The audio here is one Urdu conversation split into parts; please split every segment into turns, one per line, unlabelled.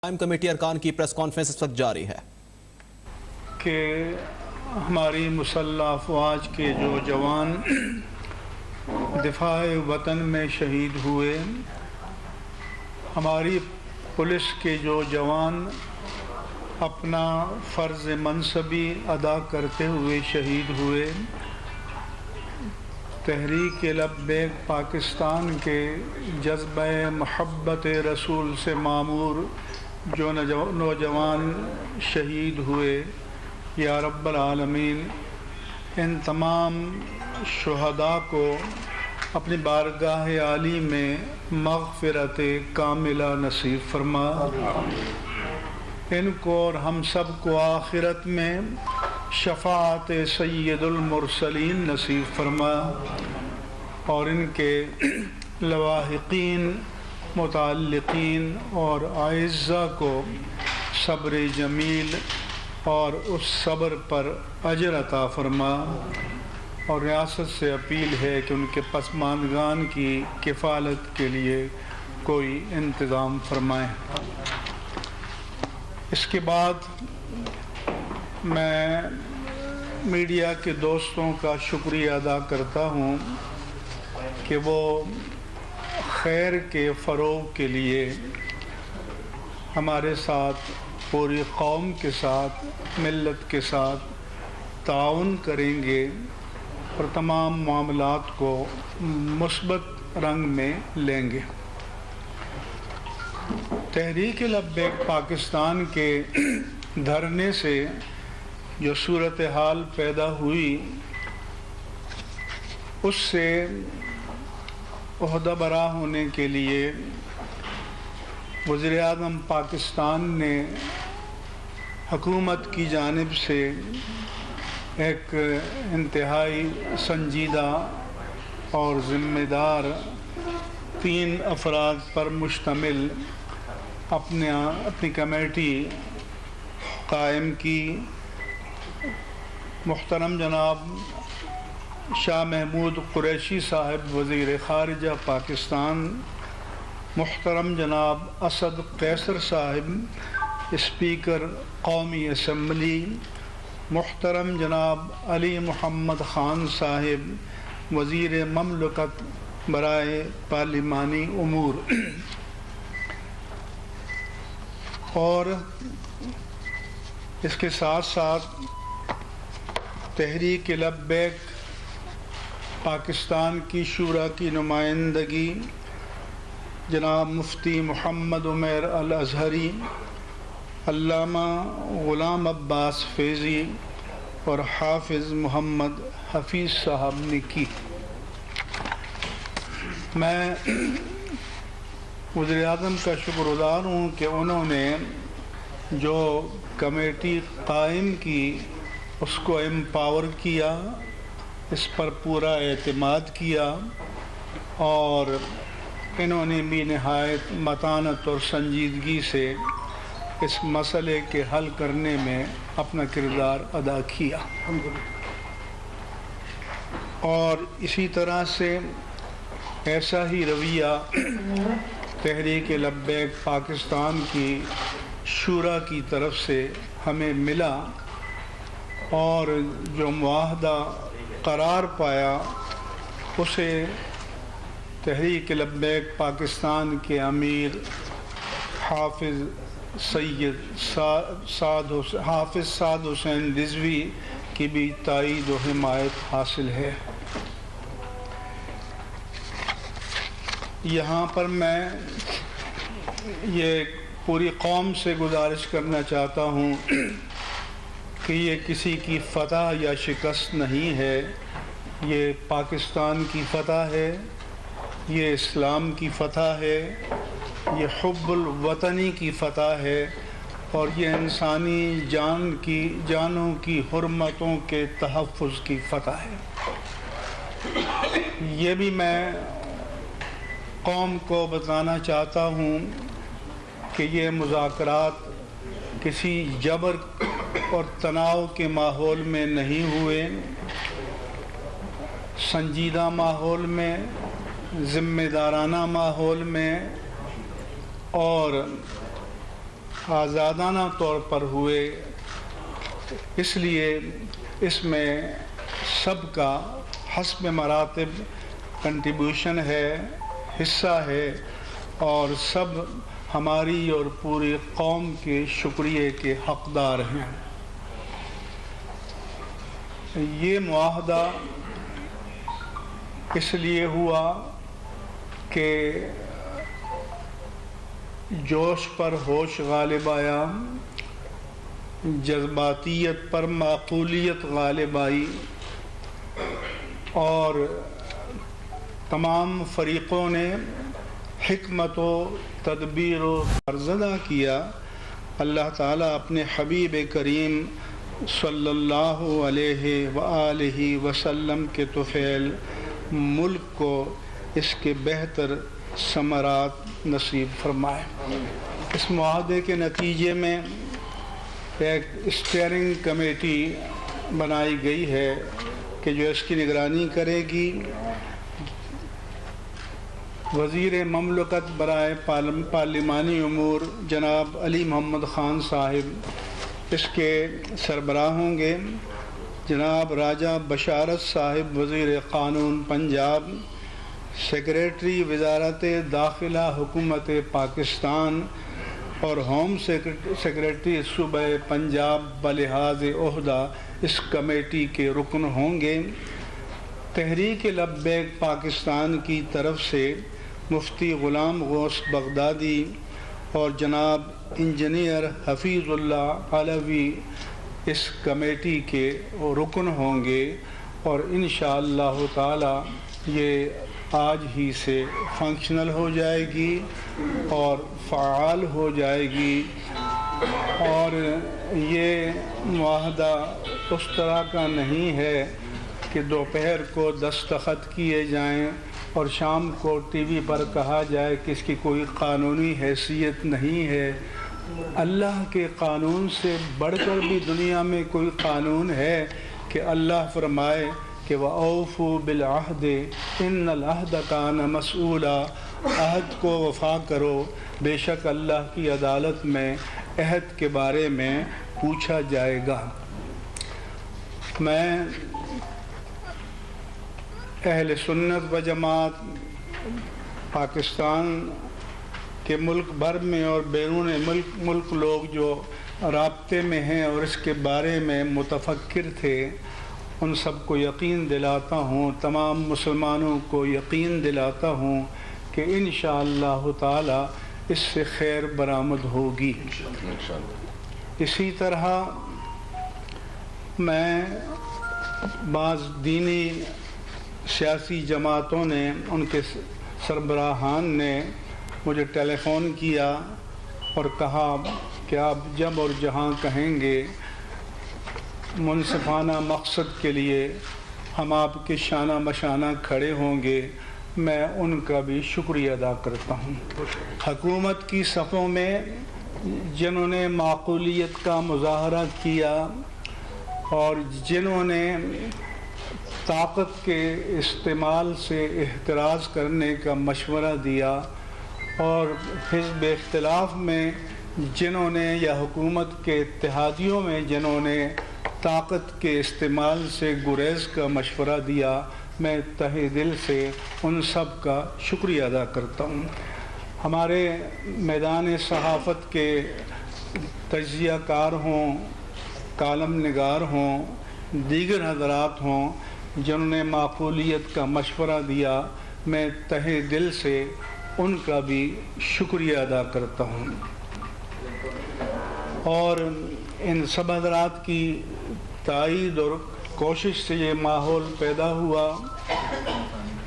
قائم کمیٹی ارکان کی پریس کانفرنس اس وقت جاری ہے
کہ ہماری مسلح افواج کے جو جوان دفاع وطن میں شہید ہوئے، ہماری پولیس کے جو جوان اپنا فرض منصبی ادا کرتے ہوئے شہید ہوئے، تحریک لبیک پاکستان کے جذبہ محبت رسول سے معمور جو نوجوان شہید ہوئے، یا رب العالمین ان تمام شہداء کو اپنی بارگاہ عالی میں مغفرت کاملہ نصیب فرما، ان کو اور ہم سب کو آخرت میں شفاعت سید المرسلین نصیب فرما، اور ان کے لواحقین، متعلقین اور اعزاء کو صبر جمیل اور اس صبر پر اجر عطا فرما، اور ریاست سے اپیل ہے کہ ان کے پسماندگان کی کفالت کے لیے کوئی انتظام فرمائیں۔ اس کے بعد میں میڈیا کے دوستوں کا شکریہ ادا کرتا ہوں کہ وہ خیر کے فروغ کے لیے ہمارے ساتھ، پوری قوم کے ساتھ، ملت کے ساتھ تعاون کریں گے اور تمام معاملات کو مثبت رنگ میں لیں گے۔ تحریک لبیک پاکستان کے دھرنے سے جو صورتحال پیدا ہوئی، اس سے عہدہ برا ہونے کے لیے وزیر اعظم پاکستان نے حکومت کی جانب سے ایک انتہائی سنجیدہ اور ذمہ دار 3 افراد پر مشتمل اپنی کمیٹی قائم کی۔ محترم جناب شاہ محمود قریشی صاحب وزیر خارجہ پاکستان، محترم جناب اسد قیصر صاحب اسپیکر قومی اسمبلی، محترم جناب علی محمد خان صاحب وزیر مملکت برائے پارلیمانی امور، اور اس کے ساتھ ساتھ تحریک لبیک پاکستان کی شورا کی نمائندگی جناب مفتی محمد عمیر الازہری، علامہ غلام عباس فیضی اور حافظ محمد حفیظ صاحب نے کی۔ میں وزیر اعظم کا شکر گزار ہوں کہ انہوں نے جو کمیٹی قائم کی اس کو امپاور کیا، اس پر پورا اعتماد کیا، اور انہوں نے بھی نہایت متانت اور سنجیدگی سے اس مسئلے کے حل کرنے میں اپنا کردار ادا کیا، اور اسی طرح سے ایسا ہی رویہ تحریک لبیک پاکستان کی شورا کی طرف سے ہمیں ملا، اور جو معاہدہ قرار پایا اسے تحریک لبیک پاکستان کے امیر حافظ سعد حسین رضوی کی بھی تائید و حمایت حاصل ہے۔ یہاں پر میں یہ پوری قوم سے گزارش کرنا چاہتا ہوں کہ یہ کسی کی فتح یا شکست نہیں ہے، یہ پاکستان کی فتح ہے، یہ اسلام کی فتح ہے، یہ حب الوطنی کی فتح ہے، اور یہ انسانی جانوں کی حرمتوں کے تحفظ کی فتح ہے۔ یہ بھی میں قوم کو بتانا چاہتا ہوں کہ یہ مذاکرات کسی جبر اور تناؤ کے ماحول میں نہیں ہوئے، سنجیدہ ماحول میں، ذمہ دارانہ ماحول میں، اور آزادانہ طور پر ہوئے، اس لیے اس میں سب کا حسب مراتب کنٹریبیوشن ہے، حصہ ہے، اور سب ہماری اور پوری قوم کے شکریہ کے حقدار ہیں۔ یہ معاہدہ اس لیے ہوا کہ جوش پر ہوش غالب آیا، جذباتیت پر معقولیت غالب آئی، اور تمام فریقوں نے حکمت و تدبیر و فرزدہ کیا۔ اللہ تعالیٰ اپنے حبیب کریم صلی اللہ علیہ وآلہ وسلم کے طفیل ملک کو اس کے بہتر ثمرات نصیب فرمائے۔ اس معاہدے کے نتیجے میں ایک اسٹیئرنگ کمیٹی بنائی گئی ہے کہ جو اس کی نگرانی کرے گی۔ وزیر مملکت برائے پارلیمانی امور جناب علی محمد خان صاحب اس کے سربراہ ہوں گے۔ جناب راجہ بشارت صاحب وزیر قانون پنجاب، سیکریٹری وزارت داخلہ حکومت پاکستان اور ہوم سیکریٹری صوبہ پنجاب بلحاظ عہدہ اس کمیٹی کے رکن ہوں گے۔ تحریک لبیک پاکستان کی طرف سے مفتی غلام غوث بغدادی اور جناب انجینئر حفیظ اللہ علوی اس کمیٹی کے رکن ہوں گے، اور انشاءاللہ تعالی یہ آج ہی سے فنکشنل ہو جائے گی اور فعال ہو جائے گی۔ اور یہ معاہدہ اس طرح کا نہیں ہے کہ دوپہر کو دستخط کیے جائیں اور شام کو ٹی وی پر کہا جائے کہ اس کی کوئی قانونی حیثیت نہیں ہے۔ اللہ کے قانون سے بڑھ کر بھی دنیا میں کوئی قانون ہے کہ اللہ فرمائے کہ وَأَوْفُوا بِالْعَهْدِ إِنَّ الْعَهْدَ كَانَ مَسْئُولًا، عہد کو وفا کرو، بے شک اللہ کی عدالت میں عہد کے بارے میں پوچھا جائے گا۔ میں اہل سنت و جماعت پاکستان کے ملک بھر میں اور بیرون ملک لوگ جو رابطے میں ہیں اور اس کے بارے میں متفکر تھے، ان سب کو یقین دلاتا ہوں، تمام مسلمانوں کو یقین دلاتا ہوں کہ انشاءاللہ تعالی اس سے خیر برآمد ہوگی۔ اسی طرح میں بعض دینی سیاسی جماعتوں نے، ان کے سربراہان نے مجھے ٹیلی فون کیا اور کہا کہ آپ جب اور جہاں کہیں گے منصفانہ مقصد کے لیے ہم آپ کے شانہ بشانہ کھڑے ہوں گے۔ میں ان کا بھی شکریہ ادا کرتا ہوں۔ حکومت کی صفوں میں جنہوں نے معقولیت کا مظاہرہ کیا اور جنہوں نے طاقت کے استعمال سے احتراز کرنے کا مشورہ دیا، اور حزب اختلاف میں جنہوں نے یا حکومت کے اتحادیوں میں جنہوں نے طاقت کے استعمال سے گریز کا مشورہ دیا، میں تہہ دل سے ان سب کا شکریہ ادا کرتا ہوں۔ ہمارے میدان صحافت کے تجزیہ کار ہوں، کالم نگار ہوں، دیگر حضرات ہوں جنہوں نے معقولیت کا مشورہ دیا، میں تہہ دل سے ان کا بھی شکریہ ادا کرتا ہوں۔ اور ان سب حضرات کی تائید اور کوشش سے یہ ماحول پیدا ہوا۔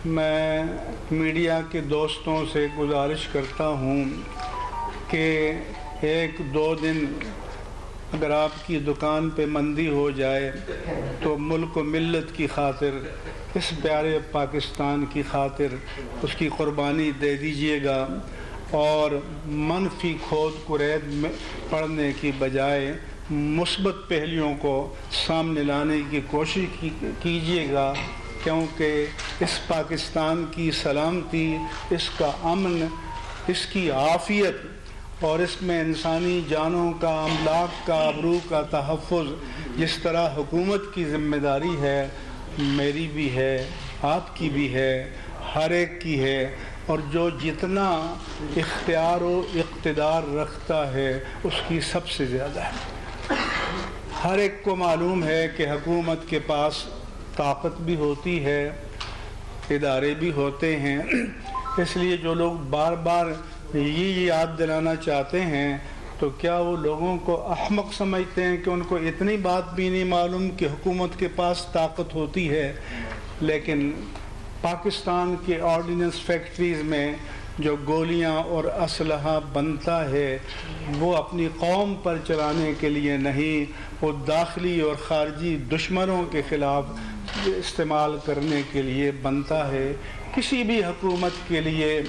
میں میڈیا کے دوستوں سے گزارش کرتا ہوں کہ ایک دو دن اگر آپ کی دکان پہ مندی ہو جائے تو ملک و ملت کی خاطر، اس پیارے پاکستان کی خاطر اس کی قربانی دے دیجئے گا، اور منفی کھود کرید میں پڑھنے کی بجائے مثبت پہلوؤں کو سامنے لانے کی کوشش کیجئے گا، کیونکہ اس پاکستان کی سلامتی، اس کا امن، اس کی عافیت اور اس میں انسانی جانوں کا، املاک کا، آبرو کا تحفظ جس طرح حکومت کی ذمہ داری ہے، میری بھی ہے، آپ کی بھی ہے، ہر ایک کی ہے، اور جو جتنا اختیار و اقتدار رکھتا ہے اس کی سب سے زیادہ ہے۔ ہر ایک کو معلوم ہے کہ حکومت کے پاس طاقت بھی ہوتی ہے، ادارے بھی ہوتے ہیں، اس لیے جو لوگ بار بار یہ یاد دلانا چاہتے ہیں تو کیا وہ لوگوں کو احمق سمجھتے ہیں کہ ان کو اتنی بات بھی نہیں معلوم کہ حکومت کے پاس طاقت ہوتی ہے؟ لیکن پاکستان کے آرڈیننس فیکٹریز میں جو گولیاں اور اسلحہ بنتا ہے وہ اپنی قوم پر چلانے کے لیے نہیں، وہ داخلی اور خارجی دشمنوں کے خلاف استعمال کرنے کے لیے بنتا ہے۔ کسی بھی حکومت کے لیے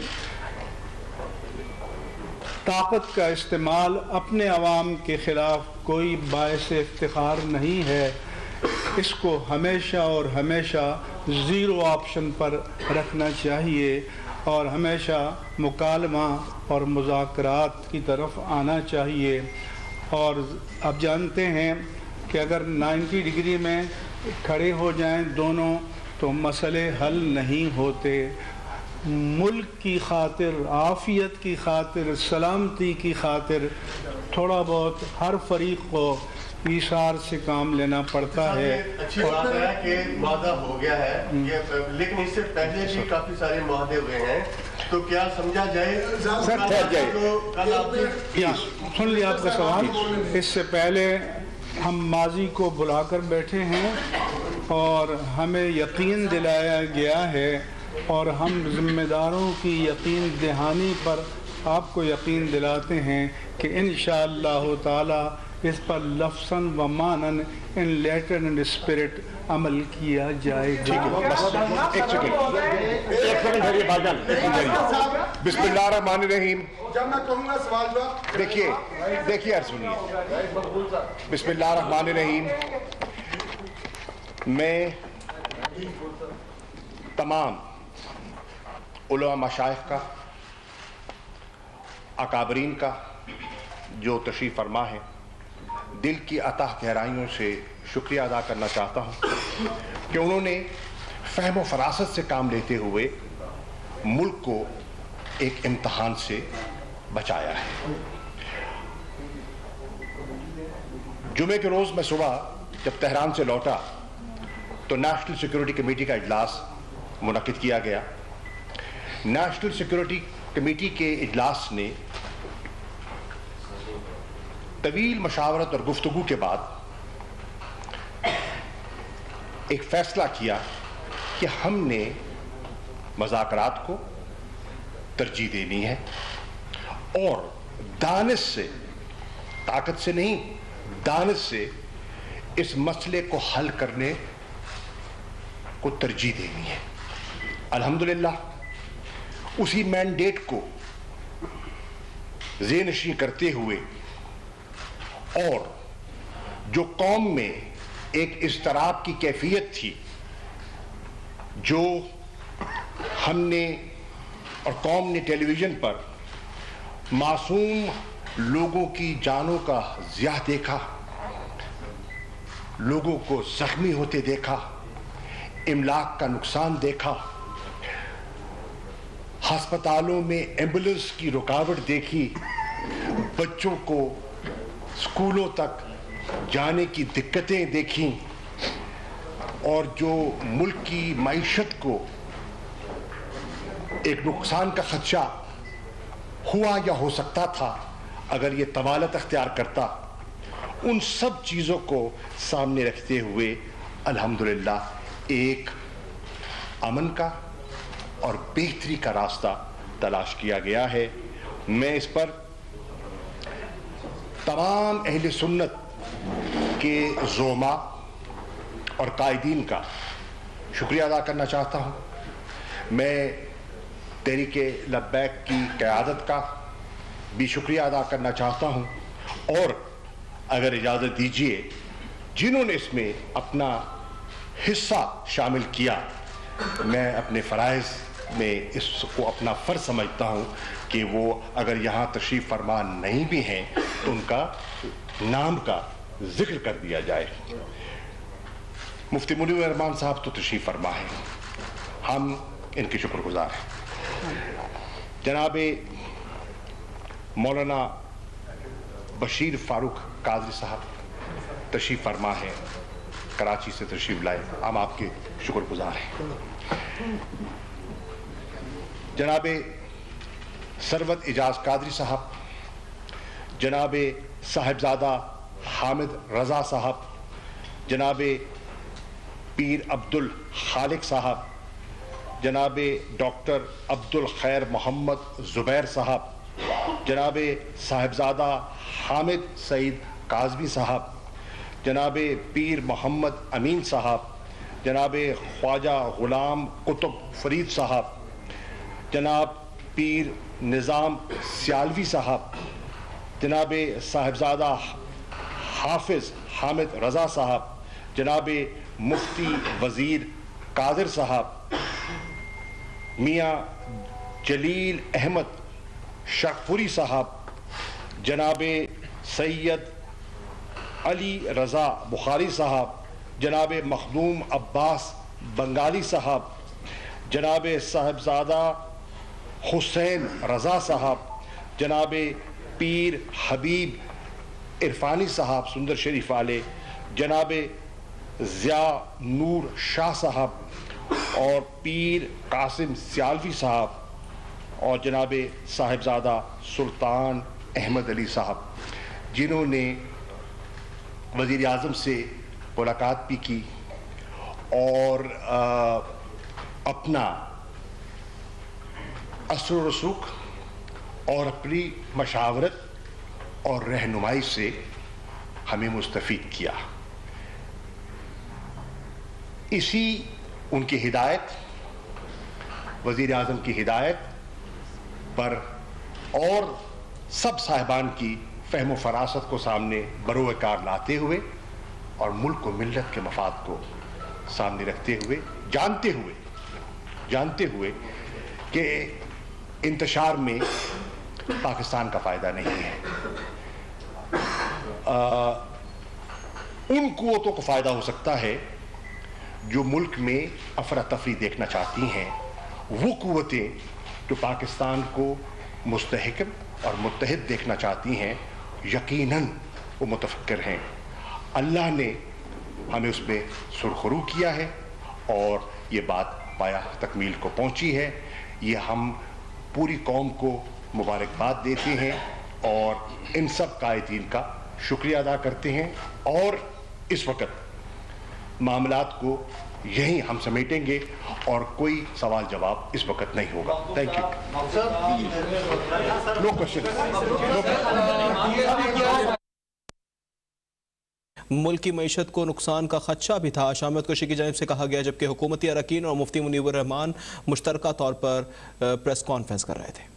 طاقت کا استعمال اپنے عوام کے خلاف کوئی باعث افتخار نہیں ہے، اس کو ہمیشہ اور ہمیشہ زیرو آپشن پر رکھنا چاہیے اور ہمیشہ مکالمہ اور مذاکرات کی طرف آنا چاہیے۔ اور اب جانتے ہیں کہ اگر 90 ڈگری میں کھڑے ہو جائیں دونوں تو مسئلے حل نہیں ہوتے۔ ملک کی خاطر، عافیت کی خاطر، سلامتی کی خاطر تھوڑا بہت ہر فریق کو ایثار سے کام لینا پڑتا ہے۔
اچھی بات ہے کہ معاہدہ ہو گیا ہے، لیکن اس سے پہلے بھی کافی سارے معاہدے ہوئے ہیں، تو کیا سمجھا جائے
سن لیا آپ کا سوال؟ اس سے پہلے ہم ماضی کو بلا کر بیٹھے ہیں اور ہمیں یقین دلایا گیا ہے اور ہم ذمہ داروں کی یقین دہانی پر آپ کو یقین دلاتے ہیں کہ انشاءاللہ تعالی اس پر لفظاً و معناً ان لیٹر اینڈ اسپرٹ عمل کیا جائے گا۔
بسم اللہ الرحمن الرحیم۔ جب میں کہوں گا سوال جواب دیکھیے اور سنیے۔ بسم اللہ الرحمن الرحیم۔ میں تمام علماء مشائخ کا، اکابرین کا جو تشریف فرما ہے، دل کی اتح گہرائیوں سے شکریہ ادا کرنا چاہتا ہوں کہ انہوں نے فہم و فراست سے کام لیتے ہوئے ملک کو ایک امتحان سے بچایا ہے۔ جمعے کے روز میں صبح جب تہران سے لوٹا تو نیشنل سیکیورٹی کمیٹی کا اجلاس منعقد کیا گیا۔ نیشنل سیکیورٹی کمیٹی کے اجلاس نے طویل مشاورت اور گفتگو کے بعد ایک فیصلہ کیا کہ ہم نے مذاکرات کو ترجیح دینی ہے اور دانش سے، طاقت سے نہیں، دانش سے اس مسئلے کو حل کرنے کو ترجیح دینی ہے۔ الحمدللہ اسی مینڈیٹ کو ذہن نشین کرتے ہوئے اور جو قوم میں ایک اضطراب کی کیفیت تھی، جو ہم نے اور قوم نے ٹیلی ویژن پر معصوم لوگوں کی جانوں کا ضیاع دیکھا، لوگوں کو زخمی ہوتے دیکھا، املاک کا نقصان دیکھا، ہسپتالوں میں ایمبولینس کی رکاوٹ دیکھی، بچوں کو اسکولوں تک جانے کی دقتیں دیکھیں، اور جو ملک کی معیشت کو ایک نقصان کا خدشہ ہوا یا ہو سکتا تھا اگر یہ طوالت اختیار کرتا، ان سب چیزوں کو سامنے رکھتے ہوئے الحمدللہ ایک امن کا اور بہتری کا راستہ تلاش کیا گیا ہے۔ میں اس پر تمام اہل سنت کے زعماء اور قائدین کا شکریہ ادا کرنا چاہتا ہوں۔ میں تحریک لبیک کی قیادت کا بھی شکریہ ادا کرنا چاہتا ہوں، اور اگر اجازت دیجیے جنہوں نے اس میں اپنا حصہ شامل کیا، میں اپنے فرائض میں اس کو اپنا فرض سمجھتا ہوں کہ وہ اگر یہاں تشریف فرما نہیں بھی ہیں تو ان کا نام کا ذکر کر دیا جائے۔ مفتی منیر الرحمان صاحب تو تشریف فرما ہیں، ہم ان کے شکر گزار ہیں۔ جناب مولانا بشیر فاروق قادری صاحب تشریف فرما ہیں، کراچی سے تشریف لائے، ہم آپ کے شکر گزار ہیں۔ جناب ثروت اعجاز قادری صاحب، جناب صاحبزادہ حامد رضا صاحب، جناب پیر عبد الخالق صاحب، جناب ڈاکٹر عبد الخیر محمد زبیر صاحب، جناب صاحبزادہ حامد سعید کاظمی صاحب، جناب پیر محمد امین صاحب، جناب خواجہ غلام قطب فرید صاحب، جناب پیر نظام سیالوی صاحب، جناب صاحبزادہ حافظ حامد رضا صاحب، جناب مفتی وزیر قادر صاحب، میاں جلیل احمد شاہپوری صاحب، جناب سید علی رضا بخاری صاحب، جناب مخدوم عباس بنگالی صاحب، جناب صاحبزادہ حسین رضا صاحب، جناب پیر حبیب عرفانی صاحب سندر شریف والے، جناب ضیاء نور شاہ صاحب اور پیر قاسم سیالوی صاحب اور جناب صاحبزادہ سلطان احمد علی صاحب، جنہوں نے وزیر اعظم سے ملاقات بھی کی اور اپنا اثر و رسوخ اور اپنی مشاورت اور رہنمائی سے ہمیں مستفید کیا۔ اسی ان کی ہدایت، وزیر اعظم کی ہدایت پر اور سب صاحبان کی فہم و فراست کو سامنے بروئے کار لاتے ہوئے اور ملک و ملت کے مفاد کو سامنے رکھتے ہوئے، جانتے ہوئے کہ انتشار میں پاکستان کا فائدہ نہیں ہے، ان قوتوں کو فائدہ ہو سکتا ہے جو ملک میں افراتفری دیکھنا چاہتی ہیں، وہ قوتیں جو پاکستان کو مستحکم اور متحد دیکھنا چاہتی ہیں، یقیناً وہ متفکر ہیں۔ اللہ نے ہمیں اس میں سرخرو کیا ہے اور یہ بات پایا تکمیل کو پہنچی ہے۔ یہ ہم پوری قوم کو مبارکباد دیتے ہیں اور ان سب قائدین کا شکریہ ادا کرتے ہیں، اور اس وقت معاملات کو یہیں ہم سمیٹیں گے اور کوئی سوال جواب اس وقت نہیں ہوگا۔ Thank you. No question.
ملک کی معیشت کو نقصان کا خدشہ بھی تھا، شاہ محمود قریشی کی جانب سے کہا گیا، جبکہ حکومتی اراکین اور مفتی منیر الرحمان مشترکہ طور پر پریس کانفرنس کر رہے تھے۔